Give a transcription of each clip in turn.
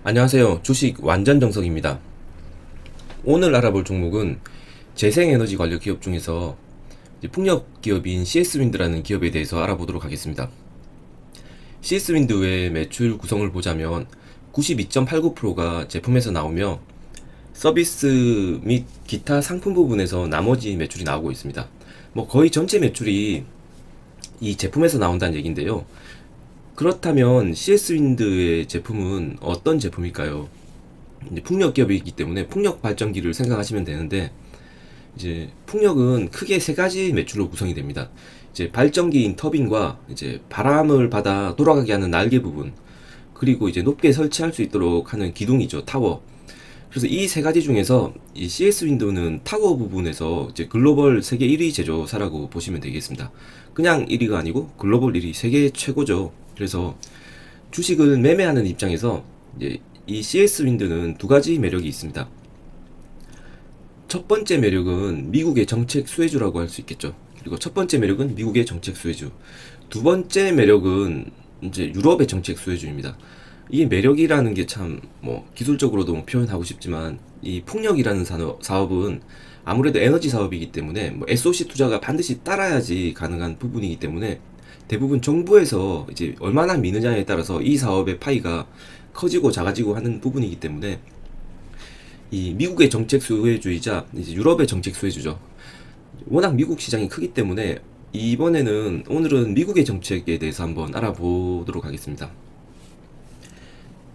안녕하세요. 주식 완전 정석입니다. 오늘 알아볼 종목은 재생에너지 관련 기업 중에서 풍력 기업인 CS윈드라는 기업에 대해서 알아보도록 하겠습니다. CS윈드의 매출 구성을 보자면 92.89%가 제품에서 나오며 서비스 및 기타 상품 부분에서 나머지 매출이 나오고 있습니다. 거의 전체 매출이 이 제품에서 나온다는 얘기인데요. 그렇다면 CS윈드의 제품은 어떤 제품일까요? 이제 풍력 기업이기 때문에 풍력 발전기를 생각하시면 되는데, 이제 풍력은 크게 세 가지 매출로 구성이 됩니다. 이제 발전기인 터빈과 이제 바람을 받아 돌아가게 하는 날개 부분, 그리고 이제 높게 설치할 수 있도록 하는 기둥이죠, 타워. 그래서 이 세 가지 중에서 이 CS 윈도우는 타워 부분에서 이제 글로벌 세계 1위 제조사라고 보시면 되겠습니다. 그냥 1위가 아니고 글로벌 1위, 세계 최고죠. 그래서 주식을 매매하는 입장에서 이제 이 CS 윈드는 두 가지 매력이 있습니다. 첫 번째 매력은 미국의 정책 수혜주라고 할 수 있겠죠. 그리고 첫 번째 매력은 미국의 정책 수혜주. 두 번째 매력은 이제 유럽의 정책 수혜주입니다. 이 매력이라는 게 참 기술적으로도 표현하고 싶지만, 이 풍력이라는 사업은 아무래도 에너지 사업이기 때문에 SOC 투자가 반드시 따라야지 가능한 부분이기 때문에 대부분 정부에서 이제 얼마나 미느냐에 따라서 이 사업의 파이가 커지고 작아지고 하는 부분이기 때문에, 이 미국의 정책 수혜주이자 이제 유럽의 정책 수혜주죠. 워낙 미국 시장이 크기 때문에 오늘은 미국의 정책에 대해서 한번 알아보도록 하겠습니다.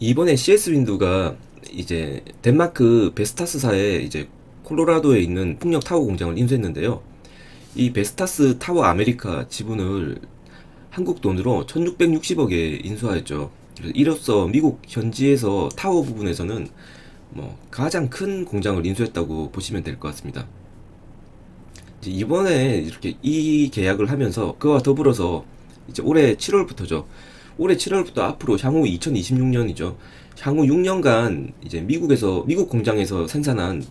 이번에 CS 윈드가 이제 덴마크 베스타스사에 이제 콜로라도에 있는 풍력 타워 공장을 인수했는데요. 이 베스타스 타워 아메리카 지분을 한국 돈으로 1660억에 인수하였죠. 이로써 미국 현지에서 타워 부분에서는 가장 큰 공장을 인수했다고 보시면 될 것 같습니다. 이번에 이렇게 이 계약을 하면서 그와 더불어서 이제 올해 7월부터죠. 올해 7월부터 앞으로 향후 2026년이죠. 향후 6년간 이제 미국 공장에서 생산한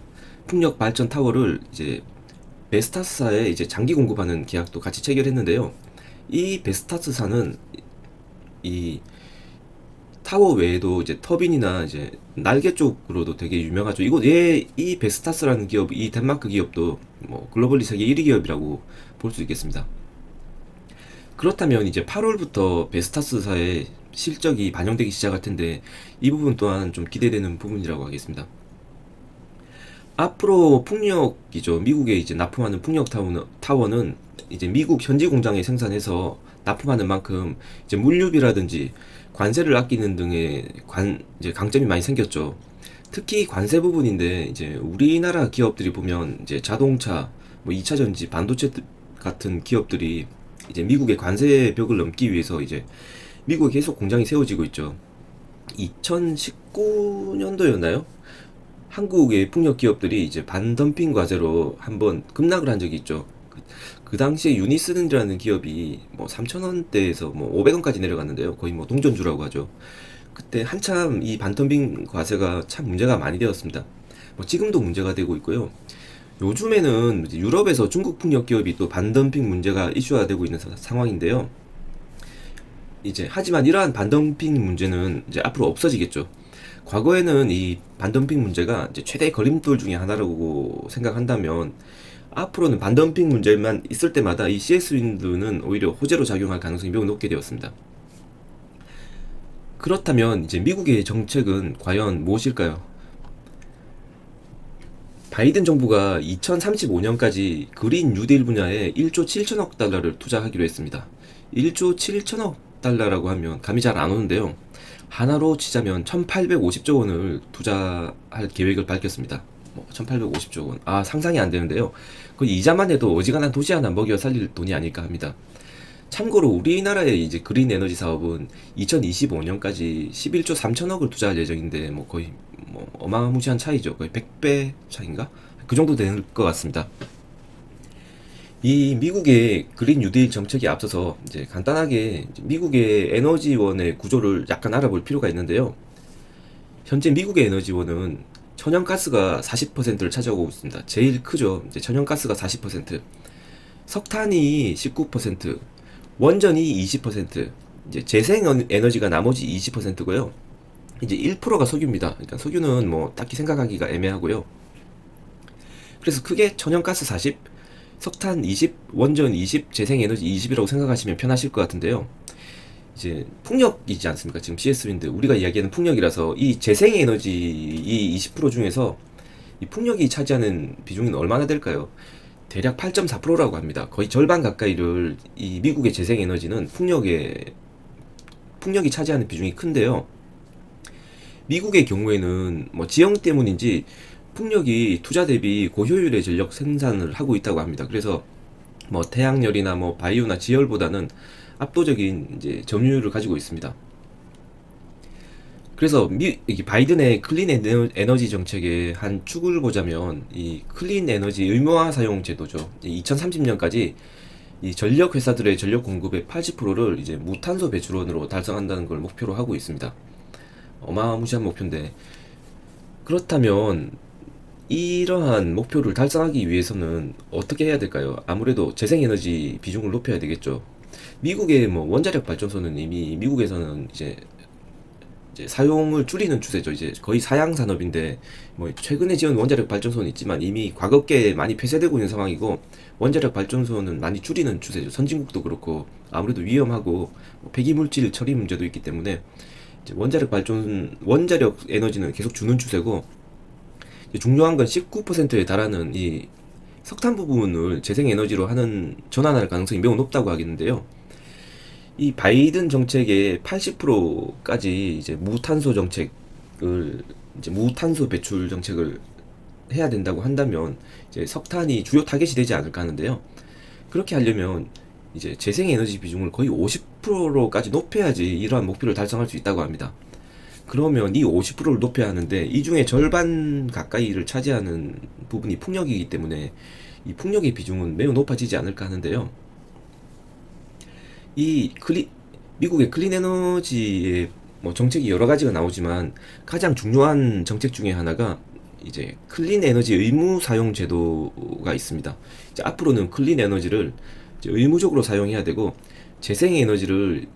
풍력 발전 타워를 이제 베스타스사에 이제 장기 공급하는 계약도 같이 체결했는데요. 이 베스타스사는 이 타워 외에도 이제 터빈이나 이제 날개 쪽으로도 되게 유명하죠. 이 베스타스라는 기업, 이 덴마크 기업도 글로벌리 세계 1위 기업이라고 볼 수 있겠습니다. 그렇다면 이제 8월부터 베스타스사의 실적이 반영되기 시작할 텐데, 이 부분 또한 좀 기대되는 부분이라고 하겠습니다. 앞으로 풍력이죠. 미국에 이제 납품하는 풍력 타워는 이제 미국 현지 공장에 생산해서 납품하는 만큼 이제 물류비라든지 관세를 아끼는 등의 이제 강점이 많이 생겼죠. 특히 관세 부분인데, 이제 우리나라 기업들이 보면 이제 자동차, 2차 전지, 반도체 같은 기업들이 이제 미국의 관세 벽을 넘기 위해서 이제 미국에 계속 공장이 세워지고 있죠. 2019년도였나요? 한국의 풍력 기업들이 이제 반덤핑 과제로 한번 급락을 한 적이 있죠. 그 당시에 유니슨이라는 기업이 3,000원대에서 500원까지 내려갔는데요. 거의 동전주라고 하죠. 그때 한참 이 반덤핑 과세가 참 문제가 많이 되었습니다. 지금도 문제가 되고 있고요. 요즘에는 이제 유럽에서 중국 풍력 기업이 또 반덤핑 문제가 이슈화되고 있는 상황인데요. 이제 하지만 이러한 반덤핑 문제는 이제 앞으로 없어지겠죠. 과거에는 이 반덤핑 문제가 이제 최대 걸림돌 중에 하나라고 생각한다면, 앞으로는 반덤핑 문제만 있을 때마다 이 CS 윈드는 오히려 호재로 작용할 가능성이 매우 높게 되었습니다. 그렇다면 이제 미국의 정책은 과연 무엇일까요? 바이든 정부가 2035년까지 그린 뉴딜 분야에 1조 7천억 달러를 투자하기로 했습니다. 1조 7천억 달러라고 하면 감이 잘 안 오는데요. 하나로 치자면 1850조 원을 투자할 계획을 밝혔습니다. 1850조 원. 상상이 안 되는데요. 그 이자만 해도 어지간한 도시 하나 먹여 살릴 돈이 아닐까 합니다. 참고로 우리나라의 이제 그린 에너지 사업은 2025년까지 11조 3천억을 투자할 예정인데, 거의 어마무시한 차이죠. 거의 100배 차인가? 그 정도 되는 것 같습니다. 이 미국의 그린 뉴딜 정책에 앞서서 이제 간단하게 미국의 에너지원의 구조를 약간 알아볼 필요가 있는데요. 현재 미국의 에너지원은 천연가스가 40%를 차지하고 있습니다. 제일 크죠. 이제 천연가스가 40%, 석탄이 19%, 원전이 20%, 이제 재생 에너지가 나머지 20%고요. 이제 1%가 석유입니다. 그러니까 석유는 뭐 딱히 생각하기가 애매하고요. 그래서 크게 천연가스 40, 석탄 20, 원전 20, 재생에너지 20이라고 생각하시면 편하실 것 같은데요. 이제 풍력이지 않습니까? 지금 CS 윈드 우리가 이야기하는 풍력이라서 이 재생에너지 이 20% 중에서 이 풍력이 차지하는 비중은 얼마나 될까요? 대략 8.4%라고 합니다. 거의 절반 가까이를 이 미국의 재생에너지는 풍력이 차지하는 비중이 큰데요. 미국의 경우에는 뭐 지형 때문인지 풍력이 투자 대비 고효율의 전력 생산을 하고 있다고 합니다. 그래서 뭐 태양열이나 뭐 바이오나 지열보다는 압도적인 이제 점유율을 가지고 있습니다. 그래서 이 바이든의 클린 에너지 정책의 한 축을 보자면 이 클린 에너지 의무화 사용 제도죠. 2030년까지 이 전력 회사들의 전력 공급의 80%를 이제 무탄소 배출원으로 달성한다는 걸 목표로 하고 있습니다. 어마무시한 목표인데, 그렇다면 이러한 목표를 달성하기 위해서는 어떻게 해야 될까요? 아무래도 재생에너지 비중을 높여야 되겠죠. 미국의 뭐 원자력 발전소는 이미 미국에서는 이제 사용을 줄이는 추세죠. 이제 거의 사양 산업인데 뭐 최근에 지은 원자력 발전소는 있지만 이미 과거께 많이 폐쇄되고 있는 상황이고, 원자력 발전소는 많이 줄이는 추세죠. 선진국도 그렇고 아무래도 위험하고 뭐 폐기물질 처리 문제도 있기 때문에 이제 원자력 에너지는 계속 주는 추세고, 중요한 건 19%에 달하는 이 석탄 부분을 재생에너지로 전환할 가능성이 매우 높다고 하겠는데요. 이 바이든 정책의 80%까지 이제 무탄소 배출 정책을 해야 된다고 한다면 이제 석탄이 주요 타겟이 되지 않을까 하는데요. 그렇게 하려면 이제 재생에너지 비중을 거의 50%로까지 높여야지 이러한 목표를 달성할 수 있다고 합니다. 그러면 이 50%를 높여야 하는데 이 중에 절반 가까이를 차지하는 부분이 풍력이기 때문에 이 풍력의 비중은 매우 높아지지 않을까 하는데요. 미국의 클린 에너지의 뭐 정책이 여러 가지가 나오지만 가장 중요한 정책 중에 하나가 이제 클린 에너지 의무 사용 제도가 있습니다. 이제 앞으로는 클린 에너지를 이제 의무적으로 사용해야 되고, 재생 에너지를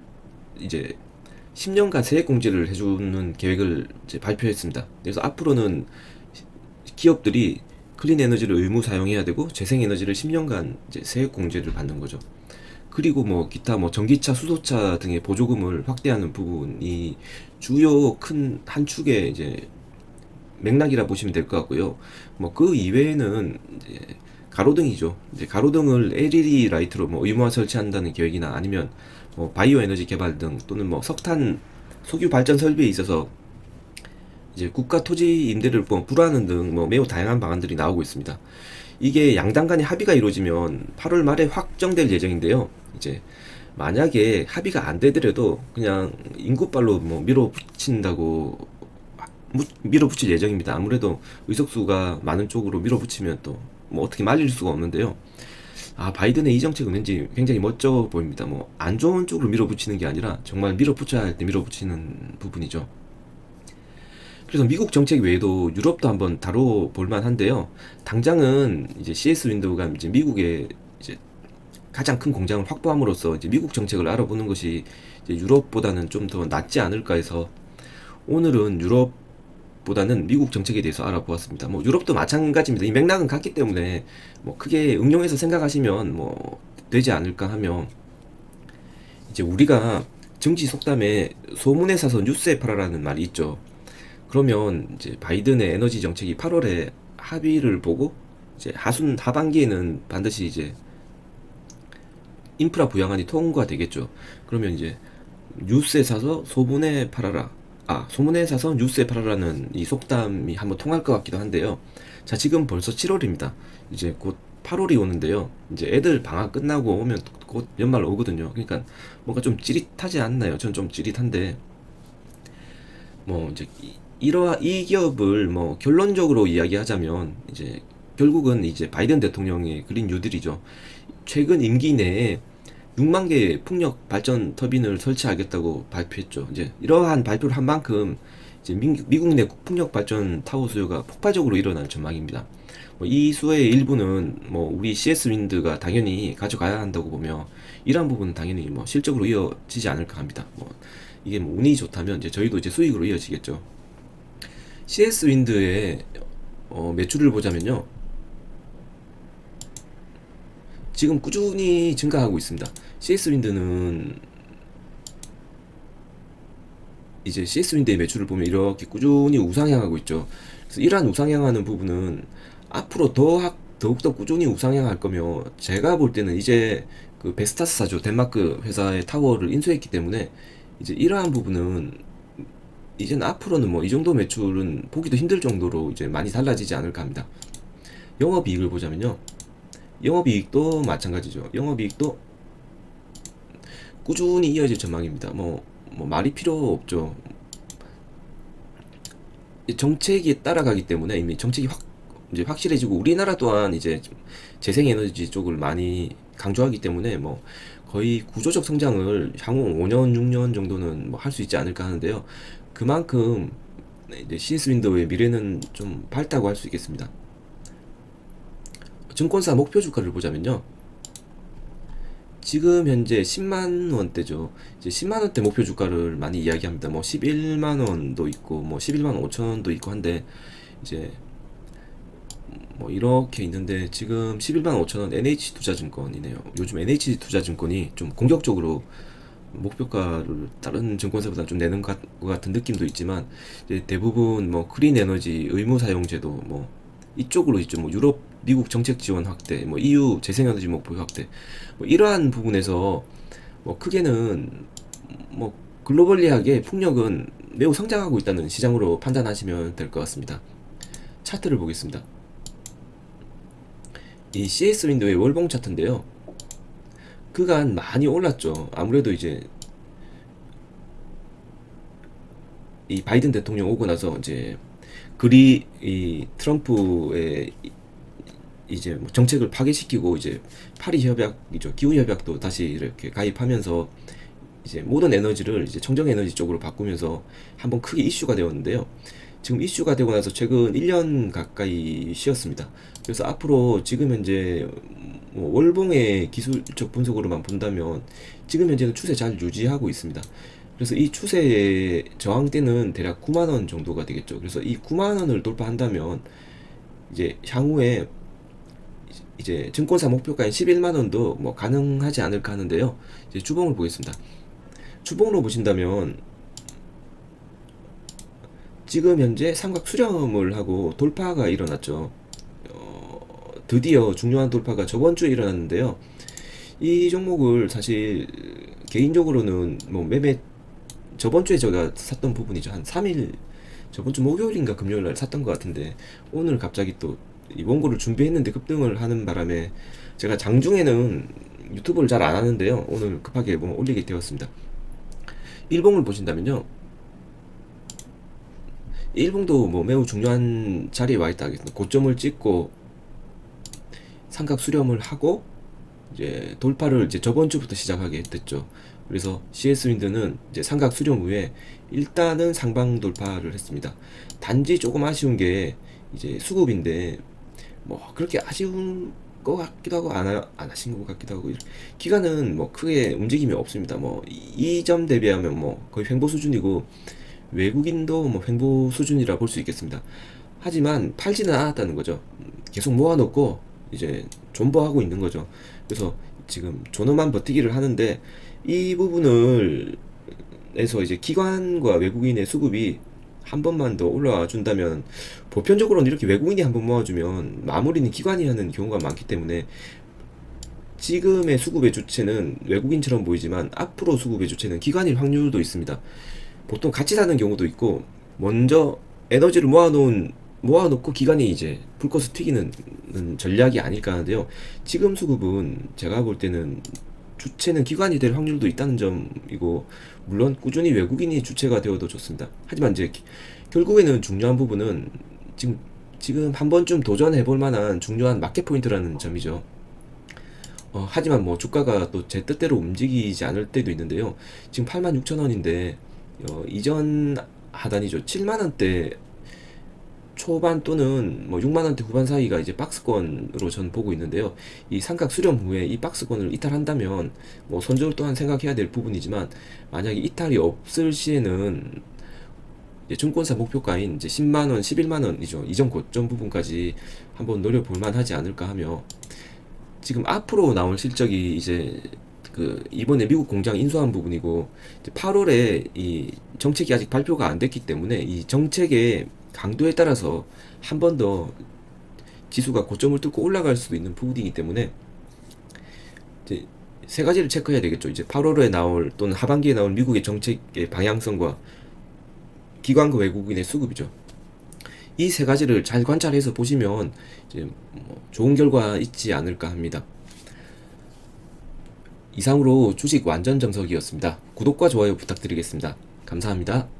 이제 10년간 세액 공제를 해주는 계획을 이제 발표했습니다. 그래서 앞으로는 기업들이 클린 에너지를 의무 사용해야 되고 재생 에너지를 10년간 이제 세액 공제를 받는 거죠. 그리고 뭐 기타 뭐 전기차, 수소차 등의 보조금을 확대하는 부분이 주요 큰 한 축의 이제 맥락이라 보시면 될 것 같고요. 뭐 그 이외에는 이제 가로등이죠. 이제 가로등을 LED 라이트로 뭐 의무화 설치한다는 계획이나 아니면 뭐 바이오 에너지 개발 등, 또는 뭐 석탄 석유 발전 설비에 있어서 이제 국가 토지 임대를 뭐 불하는 등 뭐 매우 다양한 방안들이 나오고 있습니다. 이게 양당 간의 합의가 이루어지면 8월 말에 확정될 예정인데요. 이제 만약에 합의가 안 되더라도 그냥 인구발로 뭐 밀어붙일 예정입니다. 아무래도 의석수가 많은 쪽으로 밀어붙이면 또 뭐 어떻게 말릴 수가 없는데요. 바이든의 이 정책은 왠지 굉장히 멋져 보입니다. 뭐 안 좋은 쪽으로 밀어붙이는 게 아니라 정말 밀어붙여야 할 때 밀어붙이는 부분이죠. 그래서 미국 정책 외에도 유럽도 한번 다뤄볼 만한데요. 당장은 이제 CS 윈도우가 이제 미국의 이제 가장 큰 공장을 확보함으로써 이제 미국 정책을 알아보는 것이 이제 유럽보다는 좀 더 낫지 않을까 해서 오늘은 유럽보다는 미국 정책에 대해서 알아보았습니다. 뭐 유럽도 마찬가지입니다. 이 맥락은 같기 때문에 뭐 크게 응용해서 생각하시면 뭐 되지 않을까 하며, 이제 우리가 정치 속담에 소문에 사서 뉴스에 팔아라는 말이 있죠. 그러면 이제 바이든의 에너지 정책이 8월에 합의를 보고 이제 하반기에는 반드시 이제 인프라 부양안이 통과되겠죠. 그러면 이제 뉴스에 사서 소문에 팔아라. 소문에 사서 뉴스에 팔아라는 이 속담이 한번 통할 것 같기도 한데요. 자, 지금 벌써 7월입니다. 이제 곧 8월이 오는데요. 이제 애들 방학 끝나고 오면 곧 연말 오거든요. 그러니까 뭔가 좀 찌릿하지 않나요? 전 좀 찌릿한데, 뭐 이제 이 기업을 뭐 결론적으로 이야기하자면 이제 결국은 이제 바이든 대통령의 그린 뉴딜이죠. 최근 임기 내에 6만 개의 풍력 발전 터빈을 설치하겠다고 발표했죠. 이제 이러한 발표를 한 만큼 이제 미국 내 풍력 발전 타워 수요가 폭발적으로 일어날 전망입니다. 이 수의 일부는 뭐 우리 CS 윈드가 당연히 가져가야 한다고 보며, 이러한 부분은 당연히 뭐 실적으로 이어지지 않을까 합니다. 이게 뭐 운이 좋다면 이제 저희도 이제 수익으로 이어지겠죠. CS 윈드의 매출을 보자면요. 지금 꾸준히 증가하고 있습니다. CS 윈드는 이제 CS 윈드의 매출을 보면 이렇게 꾸준히 우상향하고 있죠. 그래서 이러한 우상향하는 부분은 앞으로 더욱더 꾸준히 우상향할 거며, 제가 볼 때는 이제 그 베스타스사죠. 덴마크 회사의 타워를 인수했기 때문에 이제 이러한 부분은 이제는 앞으로는 뭐 이 정도 매출은 보기도 힘들 정도로 이제 많이 달라지지 않을까 합니다. 영업이익을 보자면요. 영업이익도 마찬가지죠. 영업이익도 꾸준히 이어질 전망입니다. 뭐 말이 필요 없죠. 정책이 따라가기 때문에 이미 정책이 이제 확실해지고, 우리나라 또한 이제 재생에너지 쪽을 많이 강조하기 때문에 뭐 거의 구조적 성장을 향후 5년, 6년 정도는 뭐 할 수 있지 않을까 하는데요. 그만큼 이제 CS 윈도우의 미래는 좀 밝다고 할 수 있겠습니다. 증권사 목표 주가를 보자면요. 지금 현재 10만 원대죠. 이제 10만 원대 목표 주가를 많이 이야기합니다. 뭐 11만 원도 있고 뭐 11만 5천 원도 있고 한데, 이제 뭐 이렇게 있는데 지금 11만 5천 원 NH투자증권이네요. 요즘 NH투자증권이 좀 공격적으로 목표가를 다른 증권사보다 좀 내는 것 같은 느낌도 있지만, 이제 대부분 뭐 크린 에너지 의무 사용 제도 뭐 이쪽으로 있죠. 뭐 유럽, 미국 정책 지원 확대, 뭐 EU 재생에너지 목표 확대, 뭐 이러한 부분에서 뭐 크게는 뭐 글로벌리하게 풍력은 매우 성장하고 있다는 시장으로 판단하시면 될 것 같습니다. 차트를 보겠습니다. 이 CS 윈도의 월봉 차트인데요. 그간 많이 올랐죠. 아무래도 이제 이 바이든 대통령 오고 나서 이제 이 트럼프의 이제 뭐 정책을 파괴시키고, 이제 파리 협약이죠. 기후 협약도 다시 이렇게 가입하면서 이제 모든 에너지를 이제 청정 에너지 쪽으로 바꾸면서 한번 크게 이슈가 되었는데요. 지금 이슈가 되고 나서 최근 1년 가까이 쉬었습니다. 그래서 앞으로 지금 현재 뭐 월봉의 기술적 분석으로만 본다면 지금 현재는 추세 잘 유지하고 있습니다. 그래서 이 추세의 저항대는 대략 9만원 정도가 되겠죠. 그래서 이 9만원을 돌파한다면 이제 향후에 이제 증권사 목표가인 11만원도 뭐 가능하지 않을까 하는데요. 이제 주봉을 보겠습니다. 주봉으로 보신다면 지금 현재 삼각 수렴을 하고 돌파가 일어났죠. 드디어 중요한 돌파가 저번 주에 일어났는데요. 이 종목을 사실 개인적으로는 뭐 매매, 저번 주에 제가 샀던 부분이죠. 한 3일, 저번 주 목요일인가 금요일 날 샀던 것 같은데, 오늘 갑자기 또 이 원고를 준비했는데 급등을 하는 바람에 제가 장중에는 유튜브를 잘 안 하는데요. 오늘 급하게 뭐 올리게 되었습니다. 일봉을 보신다면요. 일봉도 뭐 매우 중요한 자리에 와 있다 하겠습니다. 고점을 찍고 삼각 수렴을 하고 이제 돌파를 이제 저번 주부터 시작하게 됐죠. 그래서 CS 윈드는 이제 삼각 수렴 후에 일단은 상방 돌파를 했습니다. 단지 조금 아쉬운 게 이제 수급인데 뭐 그렇게 아쉬운 것 같기도 하고 안 하신 것 같기도 하고, 기간은 뭐 크게 움직임이 없습니다. 뭐 이 점 대비하면 뭐 거의 횡보 수준이고, 외국인도 뭐 횡보 수준이라 볼 수 있겠습니다. 하지만 팔지는 않았다는 거죠. 계속 모아놓고 이제 존버하고 있는 거죠. 그래서 지금 존엄한 버티기를 하는데, 이 부분을 에서 이제 기관과 외국인의 수급이 한 번만 더 올라와 준다면, 보편적으로는 이렇게 외국인이 한 번 모아주면 마무리는 기관이 하는 경우가 많기 때문에, 지금의 수급의 주체는 외국인처럼 보이지만 앞으로 수급의 주체는 기관일 확률도 있습니다. 보통 같이 사는 경우도 있고, 먼저 에너지를 모아놓고 기관이 이제 불꽃을 튀기는 전략이 아닐까 하는데요. 지금 수급은 제가 볼 때는 주체는 기관이 될 확률도 있다는 점이고, 물론 꾸준히 외국인이 주체가 되어도 좋습니다. 하지만 이제 결국에는 중요한 부분은 지금 한 번쯤 도전해 볼 만한 중요한 마켓 포인트라는 점이죠. 하지만 뭐 주가가 또 제 뜻대로 움직이지 않을 때도 있는데요. 지금 86,000원인데 이전 하단이죠. 7만원대 초반 또는 뭐 6만 원대 후반 사이가 이제 박스권으로 저는 보고 있는데요. 이 삼각 수렴 후에 이 박스권을 이탈한다면 뭐 손절 또한 생각해야 될 부분이지만, 만약에 이탈이 없을 시에는 이제 증권사 목표가인 이제 10만 원, 11만 원이죠. 이전 고점 부분까지 한번 노려볼 만하지 않을까 하며, 지금 앞으로 나올 실적이 이제 그 이번에 미국 공장 인수한 부분이고, 이제 8월에 이 정책이 아직 발표가 안 됐기 때문에 이 정책의 강도에 따라서 한 번 더 지수가 고점을 뚫고 올라갈 수도 있는 부분이기 때문에 이제 세 가지를 체크해야 되겠죠. 이제 8월에 나올 또는 하반기에 나올 미국의 정책의 방향성과 기관과 외국인의 수급이죠. 이 세 가지를 잘 관찰해서 보시면 이제 뭐 좋은 결과 있지 않을까 합니다. 이상으로 주식 완전 정석이었습니다. 구독과 좋아요 부탁드리겠습니다. 감사합니다.